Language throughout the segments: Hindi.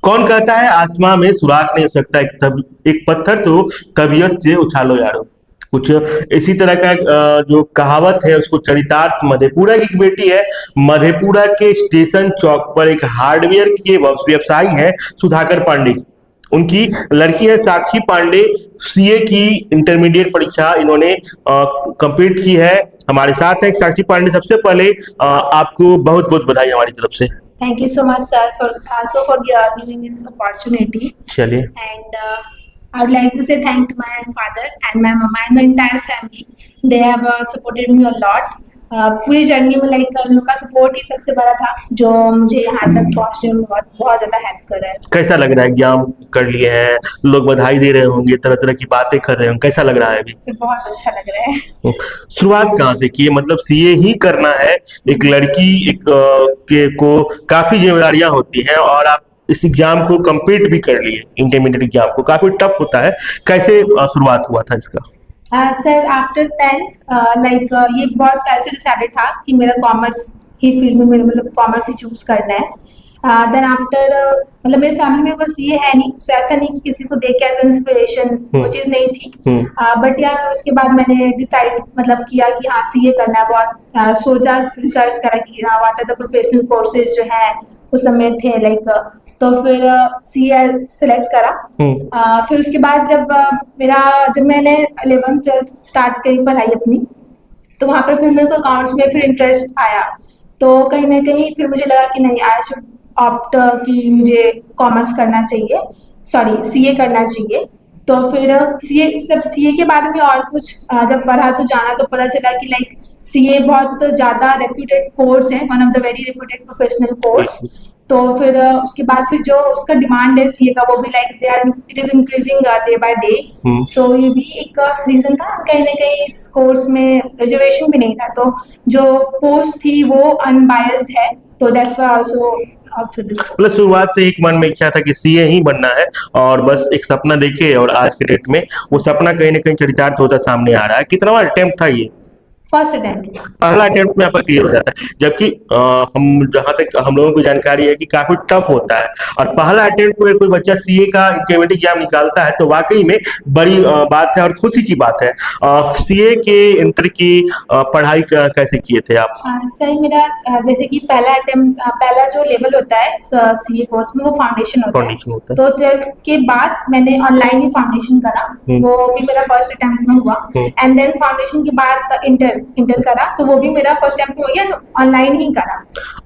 कौन कहता है आसमां में सुराख नहीं हो सकता, एक पत्थर तो तबीयत से उछालो यारो। कुछ इसी तरह का जो कहावत है उसको चरितार्थ मधेपुरा की एक बेटी है। मधेपुरा के स्टेशन चौक पर एक हार्डवेयर के व्यवसायी है सुधाकर पांडे। उनकी लड़की है साक्षी पांडे। सीए की इंटरमीडिएट परीक्षा इन्होंने कंप्लीट की है। हमारे साथ है साक्षी पांडे। सबसे पहले आपको बहुत बहुत बधाई हमारी तरफ से। Thank you so much, sir, for also for giving me this opportunity. चलिए। And I would like to say thank to my father and my mama and my entire family. They have supported me a lot. पूरी जर्नी में उनका सपोर्ट ही सबसे बड़ा था जो मुझे यहाँ तक पहुँचने में बहुत बहुत ज्यादा हेल्प कर रहा है। कैसा लग रहा है? एग्जाम कर लिए हैं, लोग बधाई दे रहे होंगे, तरह तरह की बातें कर रहे होंगे, कैसा लग रहा है अभी? बहुत अच्छा लग रहा है। शुरुआत कहाँ से की? मतलब सीए ही करना है, एक लड़की के को काफी जिम्मेदारियां होती हैं और आप इस एग्जाम को कंप्लीट भी कर लिए। इंटरमीडिएट एग्जाम को काफी टफ होता है, कैसे शुरुआत हुआ था इसका? सर आफ्टर 10th ये बहुत पहले से डिसाइडेड था कि मेरा कॉमर्स ही फील्ड में मेरा मतलब कॉमर्स ही चूज करना है। देन आफ्टर मतलब मेरे फैमिली में कोई सीए है नहीं, तो ऐसा नहीं कि किसी को देख के एज इंस्पिरेशन वो चीज नहीं थी। बट या फिर उसके बाद मैंने डिसाइड मतलब किया कि हाँ सीए करना है। बहुत सोचा, रिसर्च करा कि हाँ what are the professional courses जो है उस समय थे तो फिर सीए सिलेक्ट करा। फिर उसके बाद जब मैंने 11th 12th स्टार्ट करी पढ़ाई अपनी, तो वहाँ पे फिर मेरे को अकाउंट्स में फिर इंटरेस्ट आया। तो कहीं ना कहीं फिर मुझे लगा कि नहीं, आई शुड ऑप्ट कि मुझे कॉमर्स करना चाहिए, सॉरी सीए करना चाहिए। तो फिर सीए के बारे में और कुछ जब पढ़ा तो जाना तो पता चला कि सीए बहुत ज्यादा रेप्यूटेड कोर्स है, one of the very reputed professional course. तो फिर उसके बाद फिर जो उसका डिमांड है सीए का वो भी it is increasing day by day. So ये भी एक रीजन था। कहीं ना कहीं इस कोर्स में रिजर्वेशन भी नहीं था, तो जो पोस्ट थी वो अनबायस्ड है, तो दैट्स व्हाई आल्सो मतलब शुरुआत से एक मन में इच्छा था कि सीए ही बनना है और बस एक सपना देखे और आज के डेट में वो सपना कहीं ना कहीं चरितार्थ होता सामने आ रहा है। कितना अटेम्प्ट था ये? First attempt. पहला अटेम्प्ट में आपका क्लियर हो जाता है, जबकि हम जहां तक हम लोगों को जानकारी है कि काफी टफ होता है। और पहला अटेम्प्ट में कोई बच्चा सीए का इंटरमीडिएट एग्जाम निकालता है तो वाकई में बड़ी बात है और खुशी की बात है। सीए के इंटर की पढ़ाई कैसे किए थे आप? सर मेरा जैसे कि पहला जो लेवल होता है सीए कोर्स में वो फाउंडेशन होता है। तो 12th के बाद मैंने ऑनलाइन ही फाउंडेशन करा, वो भी मेरा फर्स्ट अटेम्प्ट में हुआ। एंड देन फाउंडेशन के बाद इंटर करा, तो वो भी मेरा फर्स्ट अटेम्प्ट हो गया, ऑनलाइन ही करा।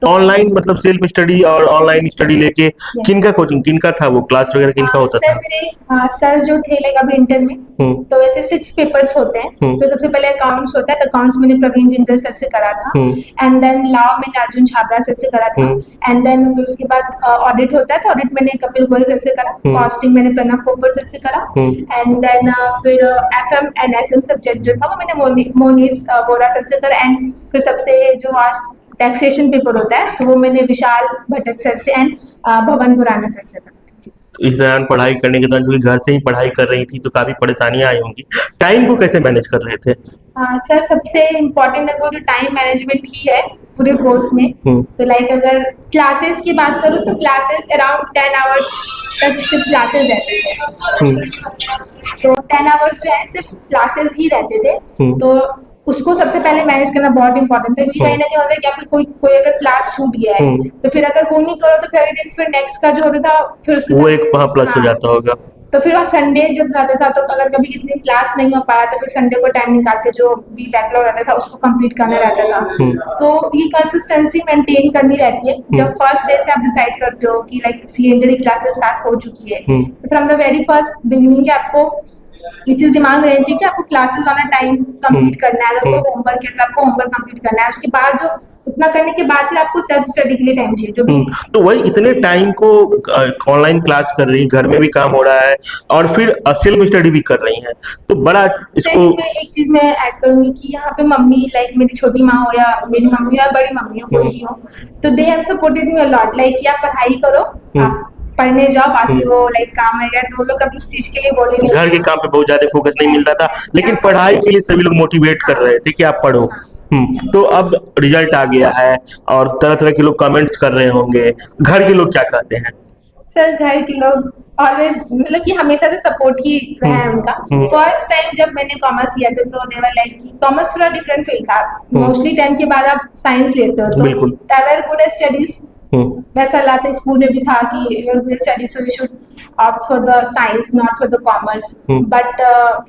तो ऑनलाइन मतलब सेल्फ स्टडी और ऑनलाइन स्टडी लेके किनका कोचिंग, किनका था वो क्लास वगैरह किनका होता था? सर मेरे सर जो थे अभी इंटर में, तो वैसे 6 पेपर्स होते हैं। तो सबसे पहले अकाउंट्स होता है, तो अकाउंट्स मैंने प्रवीण जिंदल सर से करा था। एंड देन लॉ मैंने अर्जुन छाबड़ा सर से करा था। एंड देन फिर उसके बाद ऑडिट होता है, तो ऑडिट मैंने कपिल गोयल सर से करा। कॉस्टिंग मैंने प्रणब पोपर सर से करा। एंड देन फिर एफएम एंड एसएम सब्जेक्ट जो था वो मैंने मोनीश बोरा सर से करा। एंड फिर सबसे जो लास्ट टैक्सेशन पेपर होता है तो वो मैंने विशाल भट्ट सर से एंड भवन खुराना सर से करा। इस दौरान पढ़ाई करने के दौरान क्योंकि घर से ही पढ़ाई कर रही थी तो काफी परेशानियां आई होंगी, टाइम को कैसे मैनेज कर रहे थे? सर सबसे इम्पोर्टेंट वो जो टाइम मैनेजमेंट ही है पूरे कोर्स में। तो अगर क्लासेस की बात करूँ तो क्लासेस अराउंड 10 आवर्स तक सिर्फ क्लासेस रहते थे। तो 10 आवर्स जो है सिर्फ क्लासेस ही रहते थे। तो उसको सबसे पहले मैनेज करना बहुत इंपॉर्टेंट है, क्योंकि कहीं ना कहीं होता है कि आपको कोई अगर क्लास छूट गया है तो फिर अगर वो नहीं करो तो फिर अगले दिन फिर नेक्स्ट का जो होता था फिर वो एक प्लस हो जाता होगा। तो फिर संडे जब रहता था तो अगर कभी किसी दिन क्लास नहीं हो पाया तो फिर संडे को टाइम निकाल के जो भी बैकलॉग रहता था उसको कंप्लीट करना रहता था। तो ये कंसिस्टेंसी मेंटेन करनी रहती है। जब फर्स्ट डे से आप डिसाइड करते हो कि सीएनडी क्लासेस स्टार्ट हो चुकी है, तो from the very first beginning के आपको ये चीज दिमाग में रहनी चाहिए कि आपको क्लासेस ऑन टाइम कंप्लीट करना है। अगर कोई होमवर्क है तो आपको होमवर्क कंप्लीट करना है। उसके बाद जो उतना करने के बाद फिर आपको सेल्फ स्टडी के लिए टाइम चाहिए जो भी। तो वही इतने टाइम को ऑनलाइन क्लास कर रही, घर में भी काम हो रहा है और फिर सेल्फ स्टडी भी कर रही हैं, तो बड़ा इसको एक चीज मैं ऐड करूंगी कि यहाँ पे मम्मी मेरी छोटी माँ हो या मेरी मम्मी या बड़ी मम्मी हो कोई भी हो, तो they have supported me a lot. या पढ़ाई करो, पढ़ने जाओ, बाकी वो काम है तो लोग कभी उस चीज के लिए बोलेंगे। घर के काम पे बहुत ज्यादा फोकस नहीं मिलता था, लेकिन पढ़ाई के लिए सभी लोग मोटिवेट कर रहे थे कि आप पढ़ो। तो अब रिजल्ट आ गया है और तरह तरह के लोग कमेंट्स कर रहे होंगे, घर के लोग क्या कहते हैं? सर घर के लोग ऑलवेज मतलब कि हमेशा से सपोर्ट ही रहा है उनका। फर्स्ट टाइम जब मैंने कॉमर्स लिया था तो देवर लाइक कॉमर्स थोड़ा डिफरेंट फील्ड था। मोस्टली 10th के बाद आप साइंस लेते हो तो बिल्कुल। देवर गुड एट स्टडीज, वैसा लाते स्कूल में भी था कि your good study so you should opt for the science not for the commerce. But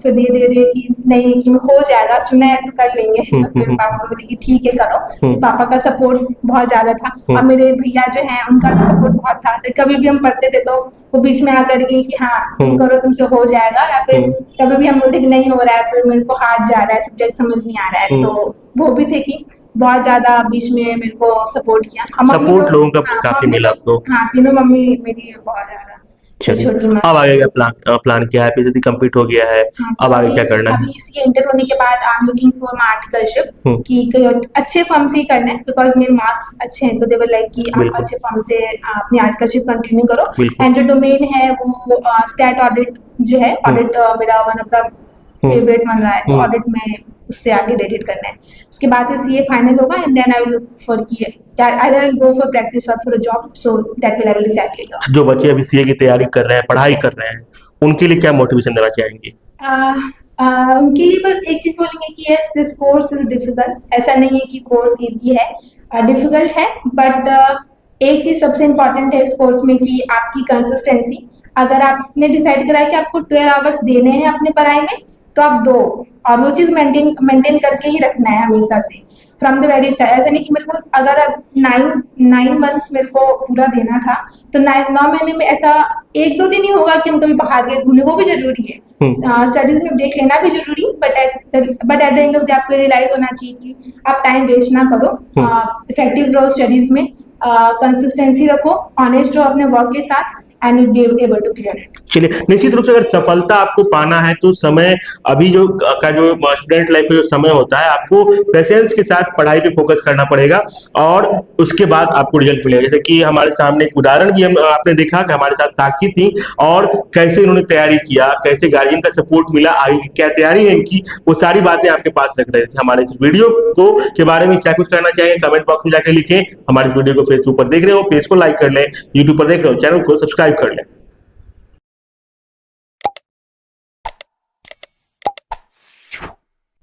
फिर धीरे धीरे कि नहीं कि हो जाएगा, सुना है तो कर लेंगे। तो फिर पापा बोले कि ठीक है करो। फिर पापा का सपोर्ट बहुत ज्यादा था और मेरे भैया जो हैं उनका भी सपोर्ट बहुत था। तो कभी भी हम पढ़ते थे तो वो बीच में आकर के कि हाँ तुम करो तुमसे हो जाएगा, या फिर कभी भी हम बोलते कि नहीं हो रहा है, फिर मेरे को हाथ जा रहा है, सब्जेक्ट समझ नहीं आ रहा है, तो वो भी थे कि बहुत ज्यादा बीच में मेरे को सपोर्ट किया। सपोर्ट लोगों का काफी मिला आपको। हाँ तीनों मम्मी मेरी बहुत ज्यादा। चलिए, छोटी माँ अब आगे का प्लान क्या है? पीएचडी कंप्लीट हो गया है, अब आगे क्या करना है? अभी इसके इंटर होने के बाद I am looking for my articleship कि कोई अच्छे फर्म से ही करना है, बिकॉज मेरे मार्क्स अच्छे हैं तो दे विल लाइक कि आप बिल्कुल। अच्छे फर्म से अपनी आर्टिकलशिप कंटिन्यू करो। बिल्कुल। एंड जो डोमेन है वो स्टैट ऑडिट जो है, ऑडिट मेरा वन ऑफ द फेवरेट बन रहा है, तो ऑडिट में उससे आगे रेडिट करना है। उसके बाद फिर सीए फाइनल होगा and then I will look for कि either I'll go for practice or for a job, so that will I will decide later. जो बच्चे अभी सीए की तैयारी कर रहे हैं, पढ़ाई कर रहे हैं, उनके लिए क्या मोटिवेशन देना चाहेंगे? उनके लिए बस एक चीज बोलेंगे कि yes this course is difficult. ऐसा नहीं है कि कोर्स इजी है, डिफिकल्ट है, बट एक चीज सबसे इम्पोर्टेंट है इस कोर्स में कि आपकी कंसिस्टेंसी। अगर आपने डिसाइड करा है कि आपको 12 आवर्स देने हैं अपने पढ़ाई में तो आप दो, और वो चीज मेंटेन करके ही रखना है हमेशा से फ्रॉम द वेरी स्टार्ट। ऐसा नहीं कि मेरे को अगर 9 मंथ्स मेरे को पूरा देना था तो 9 महीने में ऐसा 1-2 दिन ही होगा कि हम कभी बाहर गए घूमने, वो भी जरूरी है। स्टडीज में ब्रेक लेना भी जरूरी, but at the end of the आपको रियलाइज होना चाहिए कि आप टाइम वेस्ट ना करो, इफेक्टिव रहो स्टडीज में, कंसिस्टेंसी रखो, ऑनेस्ट रहो अपने वर्क के साथ, and you be able to clear it. चलिए, निश्चित रूप से अगर सफलता आपको पाना है तो समय अभी जो स्टूडेंट लाइफ का जो समय होता है, आपको पेशेंस के साथ पढ़ाई पे फोकस करना पड़ेगा और उसके बाद आपको रिजल्ट मिलेगा। जैसे कि हमारे सामने एक उदाहरण भी आपने देखा कि हमारे साथ साक्षी थी और कैसे इन्होंने तैयारी किया, कैसे गार्जियन का सपोर्ट मिला, आगे की क्या तैयारी है इनकी, वो सारी बातें आपके पास रख रहे थे। हमारे इस वीडियो को के बारे में क्या कुछ कहना चाहिए कमेंट बॉक्स में जाकर लिखें। हमारे इस वीडियो को फेसबुक पर देख रहे हो पेज को लाइक कर लें, यूट्यूब पर देख रहे हो चैनल को सब्सक्राइब कर लें।